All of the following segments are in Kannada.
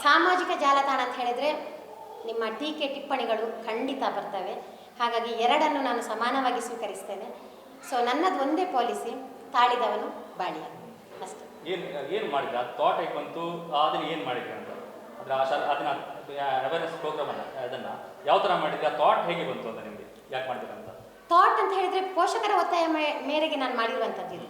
ಸಾಮಾಜಿಕ ಜಾಲತಾಣ ಅಂತ ಹೇಳಿದರೆ ನಿಮ್ಮ ಟೀಕೆ ಟಿಪ್ಪಣಿಗಳು ಖಂಡಿತ ಬರ್ತವೆ. ಹಾಗಾಗಿ ಎರಡನ್ನು ನಾನು ಸಮಾನವಾಗಿ ಸ್ವೀಕರಿಸ್ತೇನೆ. ಸೊ ನನ್ನದು ಒಂದೇ ಪಾಲಿಸಿ, ತಾಳಿದವನು ಬಾಳಿಯ ಅಷ್ಟೇ. ಏನು ಮಾಡಿದ್ರೆ ಅದು ಥಾಟ್ ಆಗಿ ಬಂತು, ಅದನ್ನು ಏನು ಮಾಡಿದ್ರಿ ಅಂತ ಅದನ್ನ ಅವೇರ್ನೆಸ್ ಪ್ರೋಗ್ರಾಮನ್ನು ಅದನ್ನು ಯಾವ ಥರ ಮಾಡಿದ್ರಿ, ಆ ಥಾಟ್ ಹೇಗೆ ಬಂತು ಅಂತ ನಿಮಗೆ, ಯಾಕೆ ಮಾಡಿದ್ರಿ ಅಂತ? ಥಾಟ್ ಅಂತ ಹೇಳಿದರೆ ಪೋಷಕರ ಒತ್ತಾಯ ಮೇರೆಗೆ ನಾನು ಮಾಡಿರುವಂಥದ್ದು ಇದು.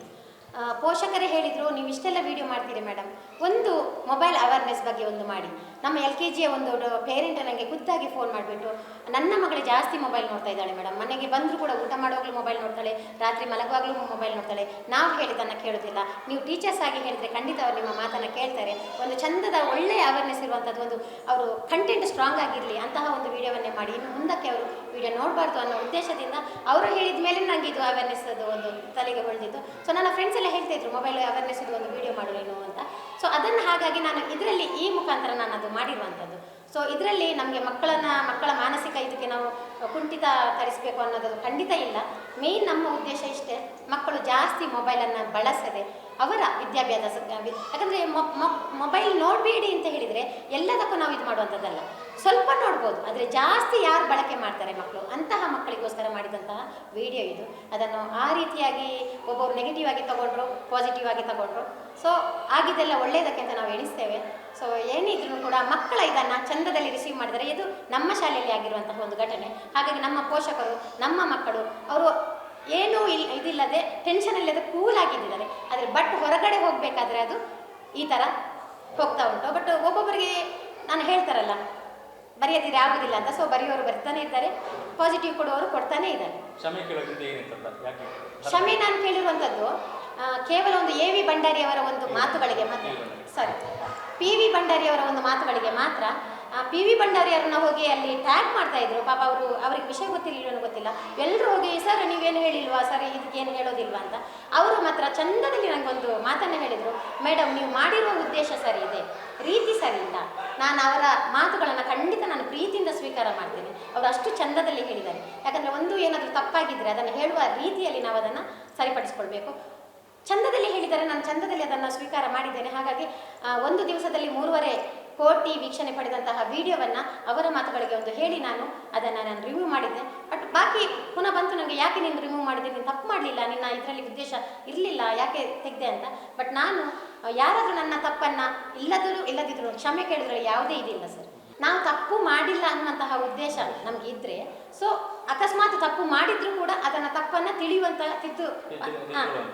ಪೋಷಕರೇ ಹೇಳಿದರು, ನೀವು ಇಷ್ಟೆಲ್ಲ ವೀಡಿಯೋ ಮಾಡ್ತೀರಿ ಮೇಡಮ್, ಒಂದು ಮೊಬೈಲ್ ಅವೇರ್ನೆಸ್ ಬಗ್ಗೆ ಒಂದು ಮಾಡಿ. ನಮ್ಮ LKGಯ ಒಂದು ಪೇರೆಂಟ್ ನನಗೆ ಖುದ್ದಾಗಿ ಫೋನ್ ಮಾಡಿಬಿಟ್ಟು, ನನ್ನ ಮಗಳು ಜಾಸ್ತಿ ಮೊಬೈಲ್ ನೋಡ್ತಾ ಇದ್ದಾಳೆ ಮೇಡಮ್, ಮನೆಗೆ ಬಂದರೂ ಕೂಡ ಊಟ ಮಾಡುವಾಗಲೂ ಮೊಬೈಲ್ ನೋಡ್ತಾಳೆ, ರಾತ್ರಿ ಮಲಗುವಾಗಲೂ ಮೊಬೈಲ್ ನೋಡ್ತಾಳೆ, ನಾವು ಹೇಳಿದ್ದನ್ನು ಕೇಳೋದಿಲ್ಲ, ನೀವು ಟೀಚರ್ಸ್ ಆಗಿ ಹೇಳಿದರೆ ಖಂಡಿತ ಅವರು ನಿಮ್ಮ ಮಾತನ್ನು ಕೇಳ್ತಾರೆ, ಒಂದು ಚಂದದ ಒಳ್ಳೆಯ ಅವೇರ್ನೆಸ್ ಇರುವಂಥದ್ದು, ಒಂದು ಅವರು ಕಂಟೆಂಟ್ ಸ್ಟ್ರಾಂಗ್ ಆಗಿರಲಿ ಅಂತಹ ಒಂದು ವೀಡಿಯೋವನ್ನೇ ಮಾಡಿ, ಇನ್ನು ಮುಂದಕ್ಕೆ ಅವರು ವೀಡಿಯೋ ನೋಡಬಾರ್ದು ಅನ್ನೋ ಉದ್ದೇಶದಿಂದ ಅವರು ಹೇಳಿದ ಮೇಲೆ ನನಗೆ ಇದು ಅವೇರ್ನೆಸ್ ಅದು ಒಂದು ತಲೆಗೆ ಹೊಳೆದಿತ್ತು. ಸೊ ನನ್ನ ಫ್ರೆಂಡ್ಸ್ ಎಲ್ಲ ಹೇಳ್ತಾ ಇದ್ರು, ಮೊಬೈಲ್ ಅವೇರ್ನೆಸ್ ಇದು ಒಂದು ವೀಡಿಯೋ ಮಾಡು ನೀನು ಅಂತ. ಸೊ ಅದನ್ನು ಹಾಗಾಗಿ ನಾನು ಇದರಲ್ಲಿ ಈ ಮುಖಾಂತರ ನಾನು ಅದು ಮಾಡಿರುವಂಥದ್ದು. ಸೊ ಇದರಲ್ಲಿ ನಮಗೆ ಮಕ್ಕಳ ಮಾನಸಿಕ ಇದಕ್ಕೆ ನಾವು ಕುಂಠಿತ ತರಿಸಬೇಕು ಅನ್ನೋದು ಖಂಡಿತ ಇಲ್ಲ. ಮೇನ್ ನಮ್ಮ ಉದ್ದೇಶ ಇಷ್ಟೇ, ಮಕ್ಕಳು ಜಾಸ್ತಿ ಮೊಬೈಲನ್ನು ಬಳಸದೆ ಅವರ ವಿದ್ಯಾಭ್ಯಾಸ, ಯಾಕಂದರೆ ಮೊಬೈಲ್ ನೋಡಬೇಡಿ ಅಂತ ಹೇಳಿದರೆ ಎಲ್ಲದಕ್ಕೂ ನಾವು ಇದು ಮಾಡುವಂಥದ್ದಲ್ಲ, ಸ್ವಲ್ಪ ನೋಡ್ಬೋದು, ಆದರೆ ಜಾಸ್ತಿ ಯಾರು ಬಳಕೆ ಮಾಡ್ತಾರೆ ಮಕ್ಕಳು, ಅಂತಹ ಮಕ್ಕಳಿಗೋಸ್ಕರ ಮಾಡಿದಂತಹ ವಿಡಿಯೋ ಇದು. ಅದನ್ನು ಆ ರೀತಿಯಾಗಿ ಒಬ್ಬೊಬ್ಬರು ನೆಗೆಟಿವ್ ಆಗಿ ತಗೊಂಡ್ರು, ಪಾಸಿಟಿವ್ ಆಗಿ ತಗೊಂಡ್ರು. ಸೊ ಆಗಿದ್ದೆಲ್ಲ ಒಳ್ಳೆಯದಕ್ಕೆ ಅಂತ ನಾವು ಎಣಿಸ್ತೇವೆ. ಸೊ ಏನಿದ್ರು ಕೂಡ ಮಕ್ಕಳ ಇದನ್ನು ಚಂದದಲ್ಲಿ ರಿಸೀವ್ ಮಾಡಿದರೆ ಇದು ನಮ್ಮ ಶಾಲೆಯಲ್ಲಿ ಆಗಿರುವಂತಹ ಒಂದು ಘಟನೆ. ಹಾಗಾಗಿ ನಮ್ಮ ಪೋಷಕರು, ನಮ್ಮ ಮಕ್ಕಳು ಅವರು ಏನೂ ಇದಿಲ್ಲದೆ ಟೆನ್ಷನ್ ಇಲ್ಲದೆ ಕೂಲಾಗಿದ್ದಾರೆ. ಆದರೆ ಬಟ್ ಹೊರಗಡೆ ಹೋಗಬೇಕಾದ್ರೆ ಅದು ಈ ಥರ ಹೋಗ್ತಾ ಉಂಟು. ಬಟ್ ಒಬ್ಬೊಬ್ಬರಿಗೆ ನಾನು ಹೇಳ್ತಾರಲ್ಲ, ಬರೆಯದಿದ್ರೆ ಆಗೋದಿಲ್ಲ ಅಂತ. ಸೊ ಬರೆಯೋರು ಬರ್ತಾನೆ ಇದ್ದಾರೆ, ಪಾಸಿಟಿವ್ ಕೊಡುವವರು ಕೊಡ್ತಾನೆ ಇದ್ದಾರೆ. ಕ್ಷಮೆ ನಾನು ಕೇಳಿರುವಂಥದ್ದು ಕೇವಲ ಒಂದು AV ಭಂಡಾರಿಯವರ ಒಂದು ಮಾತುಗಳಿಗೆ ಮಾತ್ರ, ಸಾರಿ PV ಭಂಡಾರಿಯವರ ಒಂದು ಮಾತುಗಳಿಗೆ ಮಾತ್ರ. PV ಭಂಡಾರಿಯವರನ್ನ ಹೋಗಿ ಅಲ್ಲಿ ಟ್ಯಾಗ್ ಮಾಡ್ತಾ ಇದ್ರು. ಪಾಪ ಅವ್ರಿಗೆ ವಿಷಯ ಗೊತ್ತಿರಲಿಲ್ಲ ಗೊತ್ತಿಲ್ಲ, ಎಲ್ಲರೂ ಹೋಗಿ ಸರ್ ನೀವೇನು ಹೇಳಿಲ್ವಾ, ಸರ್ ಇದಕ್ಕೇನು ಹೇಳೋದಿಲ್ವಾ ಅಂತ. ಅವರು ಮಾತ್ರ ಚಂದದಲ್ಲಿ ನನಗೊಂದು ಮಾತನ್ನು ಹೇಳಿದರು, ಮೇಡಮ್ ನೀವು ಮಾಡಿರುವ ಉದ್ದೇಶ ಸರಿ ಇದೆ, ರೀತಿ ಸರಿ ಇಲ್ಲ, ನಾನು ಅವರ ಮಾತುಗಳನ್ನು ಖಂಡಿತ ನಾನು ಪ್ರೀತಿಯಿಂದ ಸ್ವೀಕಾರ ಮಾಡ್ತೇನೆ, ಅವರು ಅಷ್ಟು ಚಂದದಲ್ಲಿ ಹೇಳಿದ್ದಾರೆ. ಯಾಕಂದರೆ ಒಂದು ಏನಾದರೂ ತಪ್ಪಾಗಿದ್ದರೆ ಅದನ್ನು ಹೇಳುವ ರೀತಿಯಲ್ಲಿ ನಾವು ಅದನ್ನು ಸರಿಪಡಿಸ್ಕೊಳ್ಬೇಕು. ಚಂದದಲ್ಲಿ ಹೇಳಿದರೆ ನಾನು ಚಂದದಲ್ಲಿ ಅದನ್ನು ಸ್ವೀಕಾರ ಮಾಡಿದ್ದೇನೆ. ಹಾಗಾಗಿ ಒಂದು ದಿವಸದಲ್ಲಿ 3.5 ಕೋಟಿ ವೀಕ್ಷಣೆ ಪಡೆದಂತಹ ವಿಡಿಯೋವನ್ನು ಅವರ ಮಾತುಗಳಿಗೆ ಒಂದು ಹೇಳಿ ನಾನು ರಿವ್ಯೂ ಮಾಡಿದ್ದೆ. ಬಟ್ ಬಾಕಿ ಪುನಃ ಬಂತು ನನಗೆ, ಯಾಕೆ ನೀನು ರಿಮೂವ್ ಮಾಡಿದೆ, ನೀನು ತಪ್ಪು ಮಾಡಲಿಲ್ಲ, ನಿನ್ನ ಇದರಲ್ಲಿ ಉದ್ದೇಶ ಇರಲಿಲ್ಲ, ಯಾಕೆ ತೆಗೆದೆ ಅಂತ. ಬಟ್ ನಾನು ಯಾರಾದರೂ ನನ್ನ ತಪ್ಪನ್ನು ಇಲ್ಲದಿದ್ದರೂ ಕ್ಷಮೆ ಕೇಳಿದ್ರೆ ಯಾವುದೇ ಇದಿಲ್ಲ ಸರ್. ನಾವು ತಪ್ಪು ಮಾಡಿಲ್ಲ ಅನ್ನುವಂತಹ ಉದ್ದೇಶ ನಮಗೆ ಇದ್ದರೆ, ಸೊ ಅಕಸ್ಮಾತ್ ತಪ್ಪು ಮಾಡಿದರೂ ಕೂಡ ಅದನ್ನು ತಪ್ಪನ್ನು ತಿಳಿಯುವಂತಹ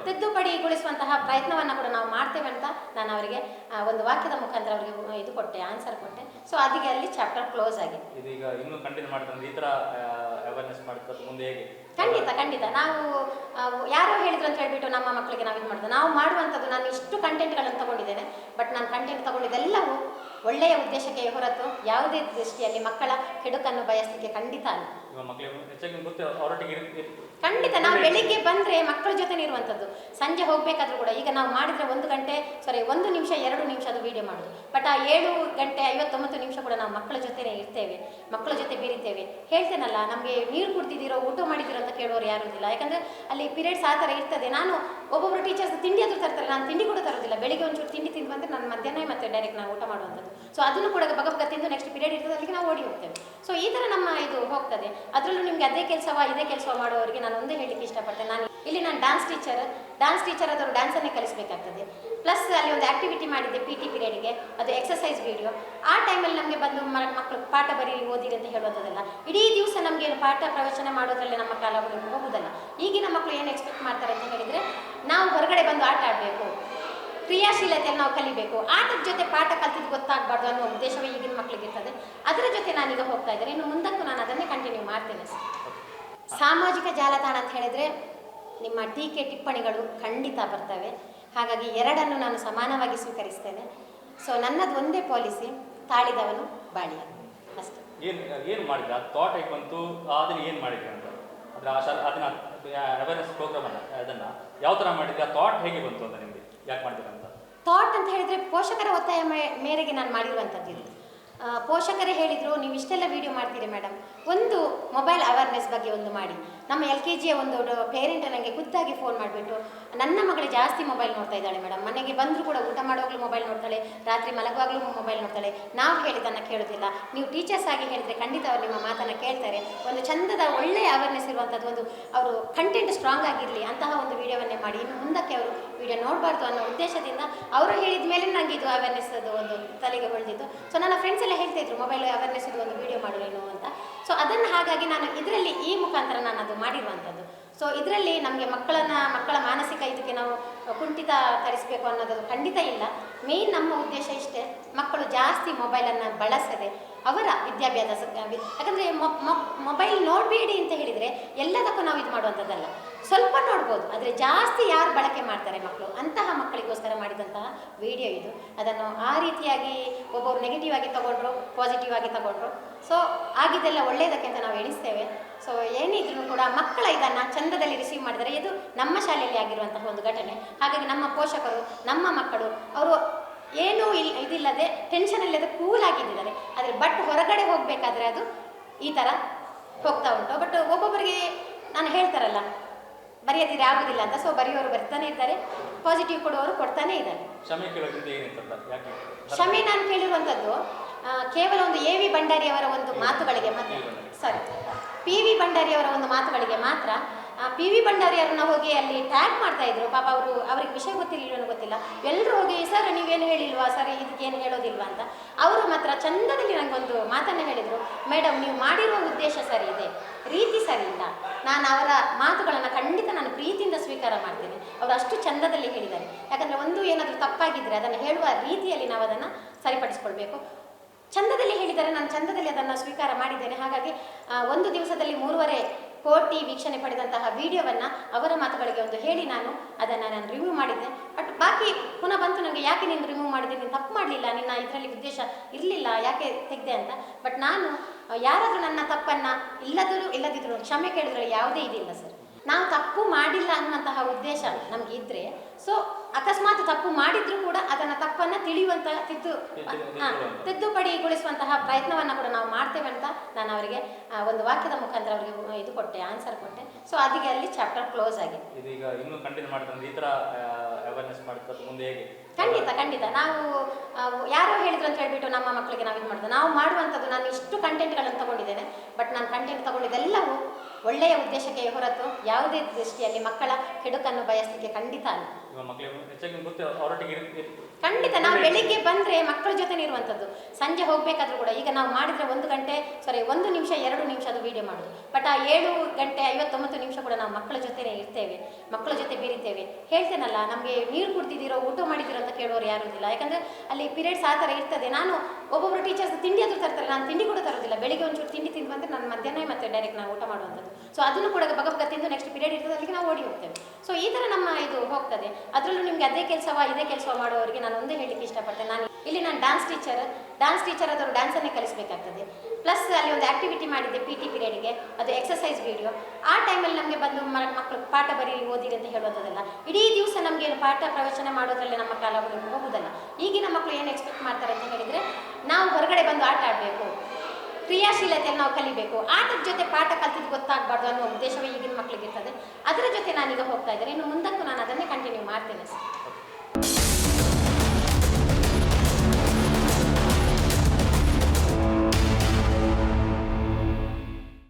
ತಿದ್ದುಪಡಿಗೊಳಿಸುವಂತಹ ಪ್ರಯತ್ನವನ್ನು ಕೂಡ ನಾವು ಮಾಡ್ತೇವೆ ಅಂತ ನಾನು ಅವರಿಗೆ ಒಂದು ವಾಕ್ಯದ ಮುಖಾಂತರ ಅವರಿಗೆ ಇದು ಕೊಟ್ಟೆ, ಆನ್ಸರ್ ಕೊಟ್ಟೆ. ಸೊ ಅದಕ್ಕೆ ಅಲ್ಲಿ ಚಾಪ್ಟರ್ ಕ್ಲೋಸ್ ಆಗಿದೆ. ಖಂಡಿತ ನಾವು ಯಾರೋ ಹೇಳಿದ್ರು ಅಂತ ಹೇಳ್ಬಿಟ್ಟು ನಮ್ಮ ಮಕ್ಕಳಿಗೆ ನಾವು ಇದು ಮಾಡಿದ್ವಿ. ನಾವು ಮಾಡುವಂಥದ್ದು, ನಾನು ಇಷ್ಟು ಕಂಟೆಂಟ್ಗಳನ್ನು ತಗೊಂಡಿದ್ದೇನೆ, ಬಟ್ ನಾನು ಕಂಟೆಂಟ್ ತಗೊಂಡಿದ್ದೆಲ್ಲವೂ ಒಳ್ಳೆಯ ಉದ್ದೇಶಕ್ಕೆ ಹೊರತು ಯಾವುದೇ ದೃಷ್ಟಿಯಲ್ಲಿ ಮಕ್ಕಳ ಕೆಡುಕನ್ನು ಬಯಸಲಿಕ್ಕೆ ಖಂಡಿತ ಅಲ್ಲ. ಖಂಡಿತ ನಾವು ಬೆಳಿಗ್ಗೆ ಬಂದರೆ ಮಕ್ಕಳ ಜೊತೆ ಇರುವಂಥದ್ದು, ಸಂಜೆ ಹೋಗಬೇಕಾದ್ರೂ ಕೂಡ. ಈಗ ನಾವು ಮಾಡಿದರೆ 1 ನಿಮಿಷ 2 ನಿಮಿಷ ಅದು ವೀಡಿಯೋ ಮಾಡೋದು. ಬಟ್ ಆ 7 ಗಂಟೆ 59 ನಿಮಿಷ ಕೂಡ ನಾವು ಮಕ್ಕಳ ಜೊತೆ ಇರ್ತೇವೆ, ಮಕ್ಕಳ ಜೊತೆ ಬೀರಿತೇವೆ. ಹೇಳ್ತೇನಲ್ಲ, ನಮಗೆ ನೀರು ಕುಡ್ದಿದ್ದೀರೋ ಊಟ ಮಾಡಿದ್ದೀರೋ ಅಂತ ಕೇಳೋರು ಯಾರೂ ಇಲ್ಲ. ಯಾಕಂದರೆ ಅಲ್ಲಿ ಪೀರಿಯಡ್ಸ್ ಆ ಥರ ಇರ್ತದೆ. ನಾನು ಒಬ್ಬೊಬ್ಬರು ಟೀಚರ್ಸ್ ತಿಂಡಿ ಅದು ತರ್ತಾರೆ, ನಾನು ತಿಂಡಿ ಕೂಡ ತರೋದಿಲ್ಲ. ಬೆಳಿಗ್ಗೆ ಒಂಚೂರು ತಿಂಡಿ ತಿಂದು ಬಂದರೆ ನಾನು ಮಧ್ಯಾಹ್ನ ಮತ್ತೆ ಡೈರೆಕ್ಟ್ ನಾವು ಊಟ ಮಾಡುವಂಥದ್ದು. ಸೊ ಅದನ್ನು ಕೂಡ ಬಗ ತಿಂದು ನೆಕ್ಸ್ಟ್ ಪೀರಿಯಡ್ ಇರ್ತದೆ, ಅಲ್ಲಿಗೆ ನಾವು ಓಡಿ ಹೋಗ್ತೇವೆ. ಸೊ ಈ ಥರ ನಮ್ಮ ಇದು ಹೋಗ್ತದೆ. ಅದರಲ್ಲೂ ನಿಮಗೆ ಅದೇ ಕೆಲಸವ ಇದೇ ಕೆಲಸ ಮಾಡೋರಿಗೆ ನಾನು ಒಂದೇ ಹೇಳಲಿಕ್ಕೆ ಇಷ್ಟಪಡ್ತೇನೆ. ನಾನು ಡ್ಯಾನ್ಸ್ ಟೀಚರ್ ಆದವರು ಡ್ಯಾನ್ಸನ್ನೇ ಕಲಿಸಬೇಕಾಗ್ತದೆ. ಪ್ಲಸ್ ಅಲ್ಲಿ ಒಂದು ಆ್ಯಕ್ಟಿವಿಟಿ ಮಾಡಿದ್ದೆ PT ಪೀರಿಯಡ್ಗೆ, ಅದು ಎಕ್ಸಸೈಸ್ ವೀಡಿಯೋ. ಆ ಟೈಮಲ್ಲಿ ನಮಗೆ ಬಂದು ಮಕ್ಕಳು ಪಾಠ ಬರೀ ಓದಿರಿ ಅಂತ ಹೇಳೋದಲ್ಲ. ಇಡೀ ದಿವಸ ನಮಗೆ ಪಾಠ ಪ್ರವಚನ ಮಾಡೋದ್ರಲ್ಲೇ ನಮ್ಮ ಕಾಲ ಹೋಗುವುದಲ್ಲ. ಈಗಿನ ಮಕ್ಕಳು ಏನು ಎಕ್ಸ್ಪೆಕ್ಟ್ ಮಾಡ್ತಾರೆ ಅಂತ ಹೇಳಿದರೆ, ನಾವು ಹೊರಗಡೆ ಬಂದು ಆಟ ಆಡಬೇಕು, ಕ್ರಿಯಾಶೀಲತೆಯನ್ನು ನಾವು ಕಲಿಬೇಕು, ಆಟದ ಜೊತೆ ಪಾಠ ಕಲ್ತಿದ್ದು ಗೊತ್ತಾಗಬಾರ್ದು ಅನ್ನೋ ಉದ್ದೇಶವೇ ಈಗಿನ ಮಕ್ಕಳಿಗೆ ಇರ್ತದೆ. ಅದರ ಜೊತೆ ನಾನೀಗ ಹೋಗ್ತಾ ಇದ್ದೇನೆ, ಇನ್ನು ಮುಂದಕ್ಕೂ ನಾನು ಅದನ್ನೇ ಕಂಟಿನ್ಯೂ ಮಾಡ್ತೇನೆ ಸರ್. ಸಾಮಾಜಿಕ ಜಾಲತಾಣ ಅಂತ ಹೇಳಿದರೆ ನಿಮ್ಮ ಟೀಕೆ ಟಿಪ್ಪಣಿಗಳು ಖಂಡಿತ ಬರ್ತವೆ. ಹಾಗಾಗಿ ಎರಡನ್ನು ನಾನು ಸಮಾನವಾಗಿ ಸ್ವೀಕರಿಸ್ತೇನೆ. ಸೊ ನನ್ನದು ಒಂದೇ ಪಾಲಿಸಿ, ತಾಳಿದವನು ಬಾಳಿಯ ಅಷ್ಟೇ. ಏನು ಮಾಡಿದ್ರೆ ಅದು ಥಾಟ್ ಆಗಿ ಬಂತು, ಅದನ್ನು ಏನು ಮಾಡಿದ್ರಿ ಅಂತ ಅದನ್ನು ಅವೇರ್ನೆಸ್ ಪ್ರೋಗ್ರಾಮನ್ನು ಅದನ್ನು ಯಾವ ಥರ ಮಾಡಿದ್ರಿ, ಆ ಥಾಟ್ ಹೇಗೆ ಬಂತು ಅಂತ ನಿಮಗೆ, ಯಾಕೆ ಮಾಡಿದ್ರಿ ಅಂತ? ಥಾಟ್ ಅಂತ ಹೇಳಿದರೆ ಪೋಷಕರ ಒತ್ತಾಯ ಮೇರೆಗೆ ನಾನು ಮಾಡಿರುವಂಥದ್ದು ಇದು. ಪೋಷಕರೇ ಹೇಳಿದರು ನೀವು ಇಷ್ಟೆಲ್ಲ ವಿಡಿಯೋ ಮಾಡ್ತೀರಿ ಮೇಡಮ್, ಒಂದು ಮೊಬೈಲ್ ಅವೇರ್ನೆಸ್ ಬಗ್ಗೆ ಒಂದು ಮಾಡಿ. ನಮ್ಮ LKGಯ ಒಂದು ಪೇರೆಂಟ್ ನನಗೆ ಖುದ್ದಾಗಿ ಫೋನ್ ಮಾಡಿಬಿಟ್ಟು, ನನ್ನ ಮಗಳು ಜಾಸ್ತಿ ಮೊಬೈಲ್ ನೋಡ್ತಾ ಇದ್ದಾಳೆ ಮೇಡಮ್, ಮನೆಗೆ ಬಂದರೂ ಕೂಡ ಊಟ ಮಾಡುವಾಗಲೂ ಮೊಬೈಲ್ ನೋಡ್ತಾಳೆ, ರಾತ್ರಿ ಮಲಗುವಾಗಲೂ ಮೊಬೈಲ್ ನೋಡ್ತಾಳೆ, ನಾವು ಹೇಳಿದ್ದನ್ನು ಕೇಳೋದಿಲ್ಲ, ನೀವು ಟೀಚರ್ಸ್ ಆಗಿ ಹೇಳಿದರೆ ಖಂಡಿತ ಅವರು ನಿಮ್ಮ ಮಾತನ್ನು ಕೇಳ್ತಾರೆ, ಒಂದು ಚಂದದ ಒಳ್ಳೆಯ ಅವೇರ್ನೆಸ್ ಇರುವಂಥದ್ದು, ಒಂದು ಅವರು ಕಂಟೆಂಟ್ ಸ್ಟ್ರಾಂಗ್ ಆಗಿರಲಿ ಅಂತಹ ಒಂದು ವಿಡಿಯೋವನ್ನೇ ಮಾಡಿ, ಇನ್ನು ಮುಂದಕ್ಕೆ ಅವರು ವಿಡಿಯೋ ನೋಡಬಾರ್ದು ಅನ್ನೋ ಉದ್ದೇಶದಿಂದ ಅವರು ಹೇಳಿದ ಮೇಲೆ ನನಗೆ ಇದು ಅವೇರ್ನೆಸ್ ಅದು ಒಂದು ತಲೆಗೆ ಹೊಳೆದಿತ್ತು. ಸೊ ನನ್ನ ಫ್ರೆಂಡ್ಸ್ ಎಲ್ಲ ಹೇಳ್ತಾ ಇದ್ರು ಮೊಬೈಲ್ ಅವೇರ್ನೆಸ್ ಇದು ಒಂದು ವಿಡಿಯೋ ಮಾಡು ನೀನು ಅಂತ. ಸೊ ಅದನ್ನು ಹಾಗಾಗಿ ನಾನು ಇದರಲ್ಲಿ ಈ ಮುಖಾಂತರ ನಾನು ಅದು ಮಾಡಿರುವಂಥದ್ದು. ಸೊ ಇದರಲ್ಲಿ ನಮಗೆ ಮಕ್ಕಳ ಮಾನಸಿಕ ಇದಕ್ಕೆ ನಾವು ಕುಂಠಿತ ತರಿಸಬೇಕು ಅನ್ನೋದು ಖಂಡಿತ ಇಲ್ಲ. ಮೇನ್ ನಮ್ಮ ಉದ್ದೇಶ ಇಷ್ಟೇ, ಮಕ್ಕಳು ಜಾಸ್ತಿ ಮೊಬೈಲನ್ನು ಬಳಸದೆ ಅವರ ವಿದ್ಯಾಭ್ಯಾಸ, ಯಾಕಂದರೆ ಮೊಬೈಲ್ ನೋಡಬೇಡಿ ಅಂತ ಹೇಳಿದರೆ ಎಲ್ಲದಕ್ಕೂ ನಾವು ಇದು ಮಾಡುವಂಥದ್ದಲ್ಲ, ಸ್ವಲ್ಪ ನೋಡ್ಬೋದು, ಆದರೆ ಜಾಸ್ತಿ ಯಾರು ಬಳಕೆ ಮಾಡ್ತಾರೆ ಮಕ್ಕಳು, ಅಂತಹ ಮಕ್ಕಳಿಗೋಸ್ಕರ ಮಾಡಿದಂತಹ ವಿಡಿಯೋ ಇದು. ಅದನ್ನು ಆ ರೀತಿಯಾಗಿ ಒಬ್ಬೊಬ್ಬರು ನೆಗೆಟಿವ್ ಆಗಿ ತಗೊಂಡ್ರು, ಪಾಸಿಟಿವ್ ಆಗಿ ತಗೊಂಡ್ರು. ಸೊ ಆಗಿದ್ದೆಲ್ಲ ಒಳ್ಳೆಯದಕ್ಕೆ ಅಂತ ನಾವು ಎಣಿಸ್ತೇವೆ. ಸೊ ಏನಿದ್ರು ಕೂಡ ಮಕ್ಕಳ ಇದನ್ನು ಚಂದದಲ್ಲಿ ರಿಸೀವ್ ಮಾಡಿದರೆ ಇದು ನಮ್ಮ ಶಾಲೆಯಲ್ಲಿ ಆಗಿರುವಂತಹ ಒಂದು ಘಟನೆ. ಹಾಗಾಗಿ ನಮ್ಮ ಪೋಷಕರು, ನಮ್ಮ ಮಕ್ಕಳು ಅವರು ಏನೂ ಇದಿಲ್ಲದೆ ಟೆನ್ಷನ್ ಇಲ್ಲದೆ ಕೂಲಾಗಿದ್ದಾರೆ. ಆದರೆ ಬಟ್ ಹೊರಗಡೆ ಹೋಗಬೇಕಾದ್ರೆ ಅದು ಈ ಥರ ಹೋಗ್ತಾ ಉಂಟು. ಬಟ್ ಒಬ್ಬೊಬ್ಬರಿಗೆ ನಾನು ಹೇಳ್ತಾರಲ್ಲ ಬರೆಯದಿದ್ರೆ ಆಗೋದಿಲ್ಲ ಅಂತ. ಸೊ ಬರೆಯೋರು ಬರ್ತಾನೆ ಇದ್ದಾರೆ, ಪಾಸಿಟಿವ್ ಕೊಡುವವರು ಕೊಡ್ತಾನೆ ಇದ್ದಾರೆ. ಕ್ಷಮೆ ನಾನು ಕೇಳಿರುವಂಥದ್ದು ಕೇವಲ ಒಂದು AV ಭಂಡಾರಿಯವರ ಒಂದು ಮಾತುಗಳಿಗೆ ಮಾತ್ರ, ಸಾರಿ PV ಭಂಡಾರಿಯವರ ಒಂದು ಮಾತುಗಳಿಗೆ ಮಾತ್ರ. PV ಭಂಡಾರಿಯವರನ್ನ ಹೋಗಿ ಅಲ್ಲಿ ಟ್ಯಾಗ್ ಮಾಡ್ತಾ ಇದ್ರು. ಪಾಪ ಅವ್ರಿಗೆ ವಿಷಯ ಗೊತ್ತಿರಲಿಲ್ಲ ಗೊತ್ತಿಲ್ಲ, ಎಲ್ಲರೂ ಹೋಗಿ ಸರ್ ನೀವೇನು ಹೇಳಿಲ್ವಾ, ಸರ್ ಇದಕ್ಕೇನು ಹೇಳೋದಿಲ್ವಾ ಅಂತ. ಅವರು ಮಾತ್ರ ಚಂದದಲ್ಲಿ ನನಗೊಂದು ಮಾತನ್ನು ಹೇಳಿದರು, ಮೇಡಮ್ ನೀವು ಮಾಡಿರುವ ಉದ್ದೇಶ ಸರಿ ಇದೆ, ರೀತಿ ಸರಿ ಇಲ್ಲ, ನಾನು ಅವರ ಮಾತುಗಳನ್ನು ಖಂಡಿತ ನಾನು ಪ್ರೀತಿಯಿಂದ ಸ್ವೀಕಾರ ಮಾಡ್ತೇನೆ. ಅವರು ಅಷ್ಟು ಚಂದದಲ್ಲಿ ಹೇಳಿದ್ದಾರೆ. ಯಾಕಂದರೆ ಒಂದು ಏನಾದರೂ ತಪ್ಪಾಗಿದ್ದರೆ ಅದನ್ನು ಹೇಳುವ ರೀತಿಯಲ್ಲಿ ನಾವು ಅದನ್ನು ಸರಿಪಡಿಸ್ಕೊಳ್ಬೇಕು. ಚಂದದಲ್ಲಿ ಹೇಳಿದರೆ ನಾನು ಚಂದದಲ್ಲಿ ಅದನ್ನು ಸ್ವೀಕಾರ ಮಾಡಿದ್ದೇನೆ. ಹಾಗಾಗಿ ಒಂದು ದಿವಸದಲ್ಲಿ 3.5 ಕೋಟಿ ವೀಕ್ಷಣೆ ಪಡೆದಂತಹ ವಿಡಿಯೋವನ್ನು ಅವರ ಮಾತುಗಳಿಗೆ ಒಂದು ಹೇಳಿ ನಾನು ರಿವ್ಯೂ ಮಾಡಿದ್ದೆ. ಬಟ್ ಬಾಕಿ ಪುನಃ ಬಂತು ನನಗೆ, ಯಾಕೆ ನೀನು ರಿಮೂವ್ ಮಾಡಿದೆ, ನೀನು ತಪ್ಪು ಮಾಡಲಿಲ್ಲ, ನಿನ್ನ ಇದರಲ್ಲಿ ಉದ್ದೇಶ ಇರಲಿಲ್ಲ, ಯಾಕೆ ತೆಗೆದೆ ಅಂತ. ಬಟ್ ನಾನು ಯಾರಾದರೂ ನನ್ನ ತಪ್ಪನ್ನು ಇಲ್ಲದಿದ್ದರೂ ಕ್ಷಮೆ ಕೇಳಿದ್ರೆ ಯಾವುದೇ ಇದಿಲ್ಲ ಸರ್. ನಾವು ತಪ್ಪು ಮಾಡಿಲ್ಲ ಅನ್ನುವಂತಹ ಉದ್ದೇಶ ನಮಗೆ ಇದ್ದರೆ, ಸೊ ಅಕಸ್ಮಾತ್ ತಪ್ಪು ಮಾಡಿದರೂ ಕೂಡ ಅದನ್ನು ತಪ್ಪನ್ನು ತಿಳಿಯುವಂತಹ ತಿದ್ದುಪಡಿಗೊಳಿಸುವಂತಹ ಪ್ರಯತ್ನವನ್ನು ಕೂಡ ನಾವು ಮಾಡ್ತೇವೆ ಅಂತ ನಾನು ಅವರಿಗೆ ಒಂದು ವಾಕ್ಯದ ಮುಖಾಂತರ ಅವರಿಗೆ ಇದು ಕೊಟ್ಟೆ, ಆನ್ಸರ್ ಕೊಟ್ಟೆ. ಸೊ ಅದಕ್ಕೆ ಅಲ್ಲಿ ಚಾಪ್ಟರ್ ಕ್ಲೋಸ್ ಆಗಿದೆ. ಇದೀಗ ಇನ್ನೂ ಕಂಟಿನ್ಯೂ ಮಾಡ್ತಾರೆ ಈ ಥರ ಅವೇರ್ನೆಸ್ ಮಾಡ್ತಾರೆ ಮುಂದೆ ಹೇಗೆ? ಖಂಡಿತ ನಾವು ಯಾರೋ ಹೇಳಿದ್ರು ಅಂತ ಹೇಳ್ಬಿಟ್ಟು ನಮ್ಮ ಮಕ್ಕಳಿಗೆ ನಾವು ಇದು ಮಾಡೋದು, ನಾವು ಮಾಡುವಂಥದ್ದು. ನಾನು ಇಷ್ಟು ಕಂಟೆಂಟ್ಗಳನ್ನು ತಗೊಂಡಿದ್ದೇನೆ, ಬಟ್ ನಾನು ಕಂಟೆಂಟ್ ತಗೊಂಡಿದ್ದೆಲ್ಲವೂ ಒಳ್ಳೆಯ ಉದ್ದೇಶಕ್ಕೆ ಹೊರತು ಯಾವುದೇ ದೃಷ್ಟಿಯಲ್ಲಿ ಮಕ್ಕಳ ಕೆಡುಕನ್ನು ಬಯಸಲಿಕ್ಕೆ ಖಂಡಿತ ಅಲ್ಲ. ಖಂಡಿತ ನಾವು ಬೆಳಿಗ್ಗೆ ಬಂದರೆ ಮಕ್ಕಳ ಜೊತೆ ಇರುವಂಥದ್ದು, ಸಂಜೆ ಹೋಗಬೇಕಾದ್ರೂ ಕೂಡ. ಈಗ ನಾವು ಮಾಡಿದರೆ 1 ನಿಮಿಷ 2 ನಿಮಿಷ ಅದು ವೀಡಿಯೋ ಮಾಡೋದು. ಬಟ್ ಆ 7 ಗಂಟೆ 59 ನಿಮಿಷ ಕೂಡ ನಾವು ಮಕ್ಕಳ ಜೊತೆ ಇರ್ತೇವೆ, ಮಕ್ಕಳ ಜೊತೆ ಬೀರಿತೇವೆ. ಹೇಳ್ತೇನಲ್ಲ, ನಮಗೆ ನೀರು ಕುಡ್ದಿದ್ದೀರೋ ಊಟ ಮಾಡಿದ್ದೀರೋ ಅಂತ ಕೇಳೋರು ಯಾರೂ ಇಲ್ಲ. ಯಾಕಂದರೆ ಅಲ್ಲಿ ಪೀರಿಯಡ್ಸ್ ಆ ಥರ ಇರ್ತದೆ. ನಾನು ಒಬ್ಬೊಬ್ಬರು ಟೀಚರ್ಸ್ ತಿಂಡಿ ಅದು ತರ್ತಾರೆ, ನಾನು ತಿಂಡಿ ಕೂಡ ತರೋದಿಲ್ಲ. ಬೆಳಿಗ್ಗೆ ಒಂಚೂರು ತಿಂಡಿ ತಿಂದು ಬಂದರೆ ನಾನು ಮಧ್ಯಾಹ್ನ ಮತ್ತೆ ಡೈರೆಕ್ಟ್ ನಾವು ಊಟ ಮಾಡುವಂಥದ್ದು. ಸೊ ಅದನ್ನು ಕೂಡ ಬಗ ತಿಂದು ನೆಕ್ಸ್ಟ್ ಪೀರಿಯಡ್ ಇರ್ತದೆ, ಅಲ್ಲಿಗೆ ನಾವು ಓಡಿ ಹೋಗ್ತೇವೆ. ಸೊ ಈ ಥರ ನಮ್ಮ ಇದು ಹೋಗ್ತದೆ. ಅದರಲ್ಲೂ ನಿಮಗೆ ಅದೇ ಕೆಲಸವ ಇದೇ ಕೆಲಸವ ಮಾಡೋರಿಗೆ ನಾನು ಒಂದೇ ಹೇಳಲಿಕ್ಕೆ ಇಷ್ಟಪಡ್ತೇನೆ. ನಾನು ಡ್ಯಾನ್ಸ್ ಟೀಚರ್ ಆದವರು ಡ್ಯಾನ್ಸನ್ನೇ ಕಲಿಸಬೇಕಾಗ್ತದೆ. ಪ್ಲಸ್ ಅಲ್ಲಿ ಒಂದು ಆ್ಯಕ್ಟಿವಿಟಿ ಮಾಡಿದ್ದೆ PT ಪೀರಿಯಡ್ಗೆ, ಅದು ಎಕ್ಸಸೈಸ್ ವಿಡಿಯೋ. ಆ ಟೈಮಲ್ಲಿ ನಮಗೆ ಬಂದು ಮಕ್ಕಳು ಪಾಠ ಬರೀ ಓದಿರಿ ಅಂತ ಹೇಳೋದಲ್ಲ. ಇಡೀ ದಿವಸ ನಮಗೆ ಪಾಠ ಪ್ರವಚನ ಮಾಡೋದ್ರಲ್ಲೇ ನಮ್ಮ ಕಾಲ ಹೋಗುವುದಲ್ಲ. ಈಗಿನ ಮಕ್ಕಳು ಏನು ಎಕ್ಸ್ಪೆಕ್ಟ್ ಮಾಡ್ತಾರೆ ಅಂತ ಹೇಳಿದರೆ, ನಾವು ಹೊರಗಡೆ ಬಂದು ಆಟ ಆಡಬೇಕು, ಕ್ರಿಯಾಶೀಲತೆಯನ್ನು ನಾವು ಕಲಿಬೇಕು, ಆಟದ ಜೊತೆ ಪಾಠ ಕಲ್ತಿದ್ದು ಗೊತ್ತಾಗಬಾರ್ದು ಅನ್ನೋ ಉದ್ದೇಶವೇ ಈಗಿನ ಮಕ್ಕಳಿಗೆ ಇರ್ತದೆ. ಅದರ ಜೊತೆ ನಾನೀಗ ಹೋಗ್ತಾ ಇದ್ದೇನೆ. ಇನ್ನು ಮುಂದಕ್ಕೂ ನಾನು ಅದನ್ನೇ ಕಂಟಿನ್ಯೂ ಮಾಡ್ತೇನೆ ಸರ್.